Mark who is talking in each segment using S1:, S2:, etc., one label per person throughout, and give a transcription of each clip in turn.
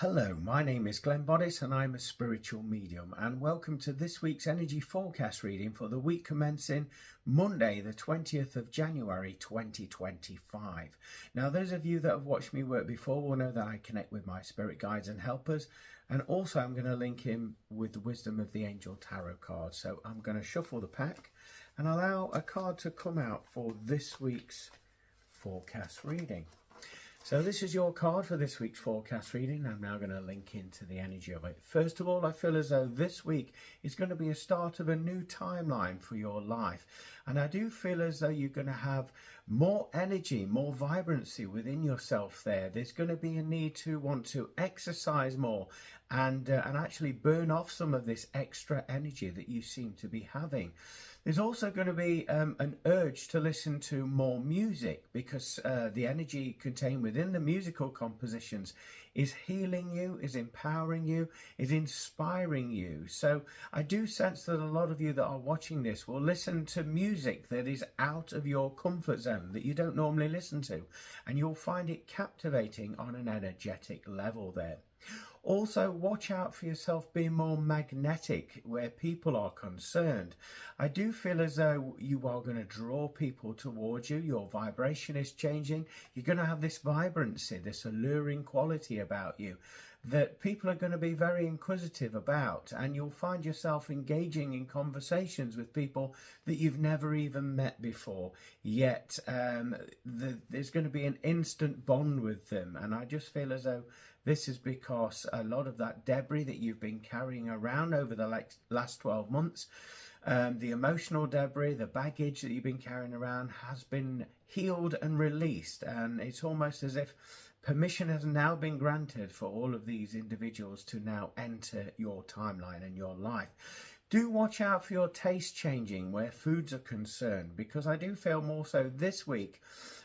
S1: Hello, my name is Boddice and I'm a spiritual medium, and welcome to this week's energy forecast reading for the week commencing Monday the 20th of January 2025. Now, those of you that have watched me work before will know that I connect with my spirit guides and helpers, and also I'm going to link in with the wisdom of the angel tarot card. So I'm going to shuffle the pack and allow a card to come out for this week's forecast reading. So this is your card for this week's forecast reading. I'm now going to link into the energy of it. First of all, I feel as though this week is going to be a start of a new timeline for your life. And I do feel as though you're going to have more energy, more vibrancy within yourself there. There's going to be a need to want to exercise more and actually burn off some of this extra energy that you seem to be having. There's also going to be an urge to listen to more music, because the energy contained within the musical compositions is healing you, is empowering you, is inspiring you. So I do sense that a lot of you that are watching this will listen to music that is out of your comfort zone, that you don't normally listen to, and you'll find it captivating on an energetic level there. Also, watch out for yourself being more magnetic where people are concerned. I do feel as though you are going to draw people towards you. Your vibration is changing. You're going to have this vibrancy, this alluring quality about you that people are going to be very inquisitive about, and you'll find yourself engaging in conversations with people that you've never even met before, yet there's going to be an instant bond with them. And I just feel as though this is because a lot of that debris that you've been carrying around over the last 12 months, the emotional debris, the baggage that you've been carrying around has been healed and released. And it's almost as if permission has now been granted for all of these individuals to now enter your timeline and your life. Do watch out for your taste changing where foods are concerned, because I do feel more so this week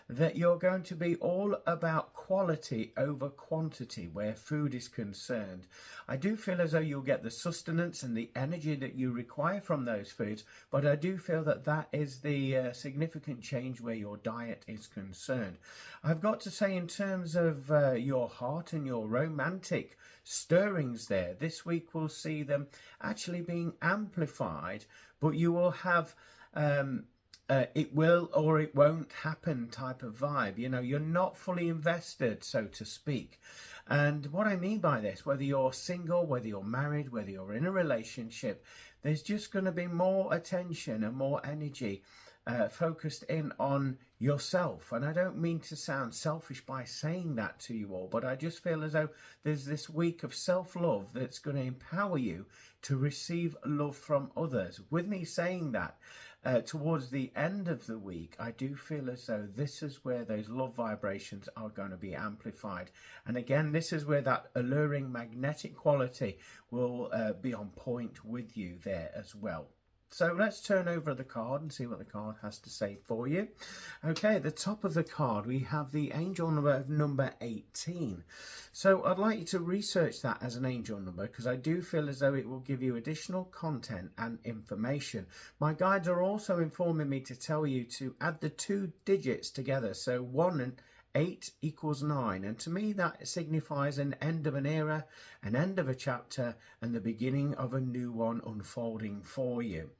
S1: that you're going to be all about quality over quantity where food is concerned. I do feel as though you'll get the sustenance and the energy that you require from those foods, but I do feel that that is the significant change where your diet is concerned. I've got to say, in terms of your heart and your romantic stirrings there, this week we'll see them actually being amplified, but you will have it will or it won't happen type of vibe. You know, you're not fully invested, so to speak. And what I mean by this, whether you're single, whether you're married, whether you're in a relationship, there's just going to be more attention and more energy focused in on yourself. And I don't mean to sound selfish by saying that to you all, but I just feel as though there's this week of self-love that's going to empower you to receive love from others. With me saying that, towards the end of the week, I do feel as though this is where those love vibrations are going to be amplified. And again, this is where that alluring magnetic quality will be on point with you there as well. So let's turn over the card and see what the card has to say for you. Okay, at the top of the card, we have the angel number 18. So I'd like you to research that as an angel number, because I do feel as though it will give you additional content and information. My guides are also informing me to tell you to add the 2 digits together. So 1 and 8 equals 9, and to me that signifies an end of an era, an end of a chapter, and the beginning of a new one unfolding for you.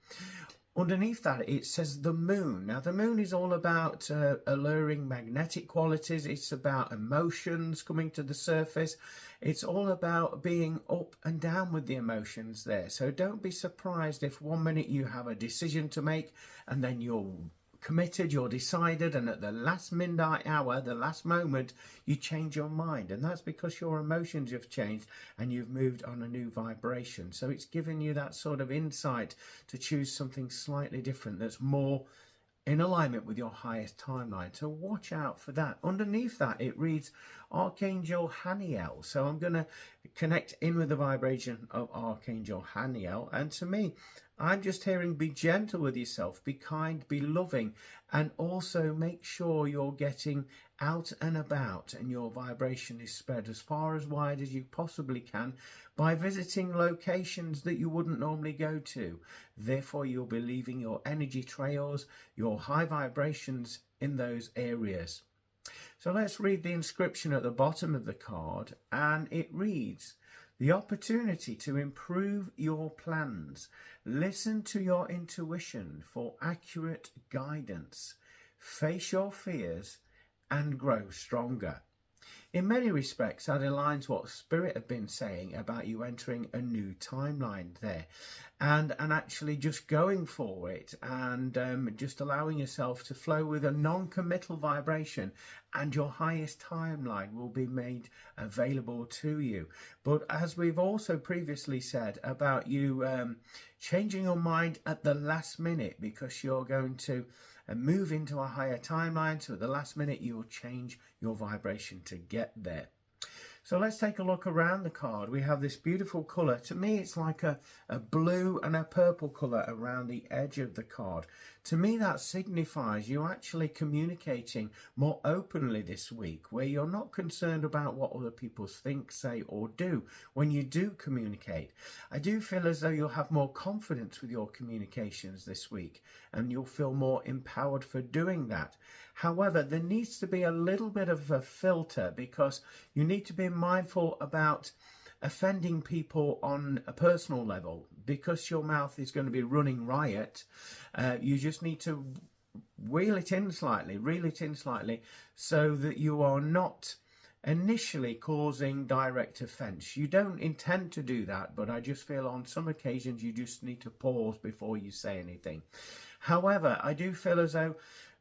S1: Underneath that, it says the moon. Now, the moon is all about alluring magnetic qualities. It's about emotions coming to the surface. It's all about being up and down with the emotions there. So don't be surprised if one minute you have a decision to make and then you're committed, you're decided, and at the last midnight hour, the last moment, you change your mind. And that's because your emotions have changed and you've moved on a new vibration. So it's giving you that sort of insight to choose something slightly different that's more in alignment with your highest timeline. So watch out for that. Underneath that, it reads Archangel Haniel. So I'm going to connect in with the vibration of Archangel Haniel. And to me, I'm just hearing be gentle with yourself, be kind, be loving, and also make sure you're getting out and about and your vibration is spread as far as wide as you possibly can by visiting locations that you wouldn't normally go to. Therefore, you'll be leaving your energy trails, your high vibrations in those areas. So let's read the inscription at the bottom of the card, and it reads, "The opportunity to improve your plans. Listen to your intuition for accurate guidance. Face your fears and grow stronger." In many respects, that aligns what Spirit have been saying about you entering a new timeline there, and actually just going for it, and just allowing yourself to flow with a non-committal vibration, and your highest timeline will be made available to you. But as we've also previously said about you changing your mind at the last minute, because you're going to move into a higher timeline, so at the last minute you'll change your vibration to get there. So let's take a look around the card. We have this beautiful colour. To me, it's like a blue and a purple colour around the edge of the card. To me, that signifies you actually communicating more openly this week, where you're not concerned about what other people think, say, or do when you do communicate. I do feel as though you'll have more confidence with your communications this week, and you'll feel more empowered for doing that. However, there needs to be a little bit of a filter, because you need to be mindful about offending people on a personal level, because your mouth is going to be running riot. You just need to reel it in slightly, so that you are not initially causing direct offence. You don't intend to do that, but I just feel on some occasions you just need to pause before you say anything. However, I do feel as though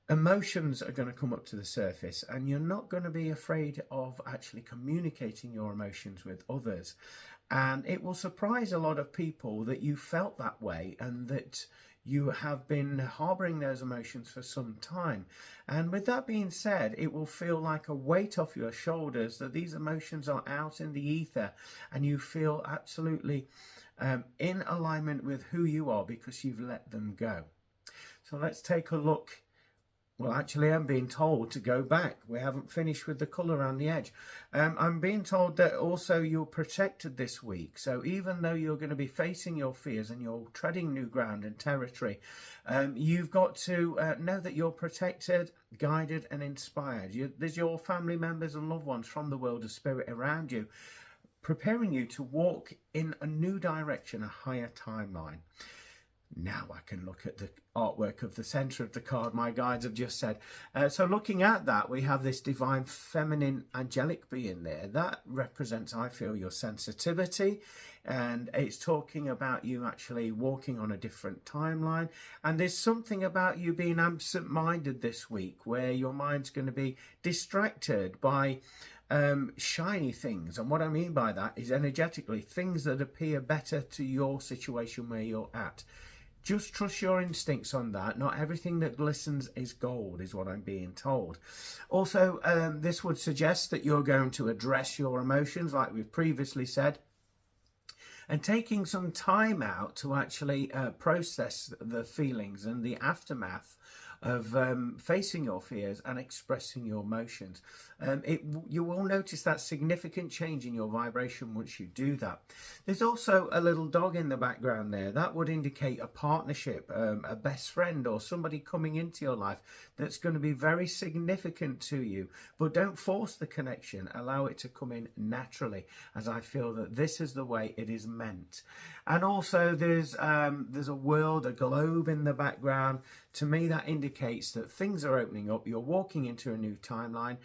S1: emotions are going to come up to the surface, and you're not going to be afraid of actually communicating your emotions with others. And it will surprise a lot of people that you felt that way, and that you have been harboring those emotions for some time. And with that being said, it will feel like a weight off your shoulders, that these emotions are out in the ether, and you feel absolutely in alignment with who you are, because you've let them go. So let's take a look. Well, actually, I'm being told to go back. We haven't finished with the colour around the edge. I'm being told that also you're protected this week. So even though you're going to be facing your fears and you're treading new ground and territory, you've got to know that you're protected, guided and inspired. There's your family members and loved ones from the world of spirit around you, preparing you to walk in a new direction, a higher timeline. Now I can look at the artwork of the centre of the card my guides have just said. So looking at that, we have this divine feminine angelic being there. That represents, I feel, your sensitivity, and it's talking about you actually walking on a different timeline. And there's something about you being absent-minded this week, where your mind's going to be distracted by shiny things. And what I mean by that is energetically things that appear better to your situation where you're at. Just trust your instincts on that. Not everything that glistens is gold, is what I'm being told. Also, this would suggest that you're going to address your emotions, like we've previously said, and taking some time out to actually process the feelings and the aftermath of facing your fears and expressing your emotions. You will notice that significant change in your vibration once you do that. There's also a little dog in the background there. That would indicate a partnership, a best friend, or somebody coming into your life that's going to be very significant to you. But don't force the connection. Allow it to come in naturally, as I feel that this is the way it is meant. And also there's a world, a globe in the background. To me, that indicates that things are opening up. You're walking into a new timeline.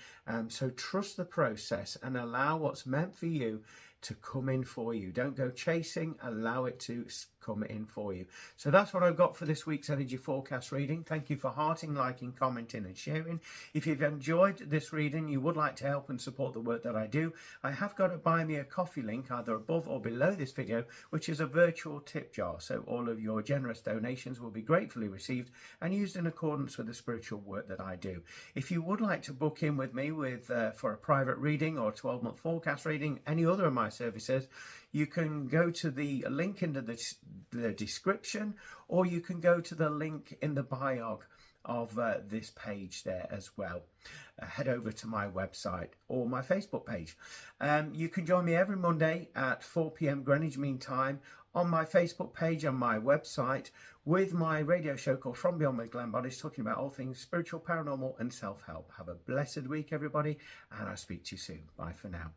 S1: So trust the process and allow what's meant for you to come in for you. Don't go chasing, allow it to come in for you. So that's what I've got for this week's energy forecast reading. Thank you for hearting, liking, commenting and sharing. If you've enjoyed this reading, you would like to help and support the work that I do, I have got a buy me a coffee link either above or below this video, which is a virtual tip jar. So all of your generous donations will be gratefully received and used in accordance with the spiritual work that I do. If you would like to book in with me for a private reading or a 12-month forecast reading, any other of my services, you can go to the link in the description, or you can go to the link in the bio of this page there as well. Head over to my website or my Facebook page. You can join me every Monday at 4 p.m. Greenwich Mean Time on my Facebook page, on my website, with my radio show called From Beyond with Glenn Boddice, talking about all things spiritual, paranormal and self-help. Have a blessed week, everybody, and I'll speak to you soon. Bye for now.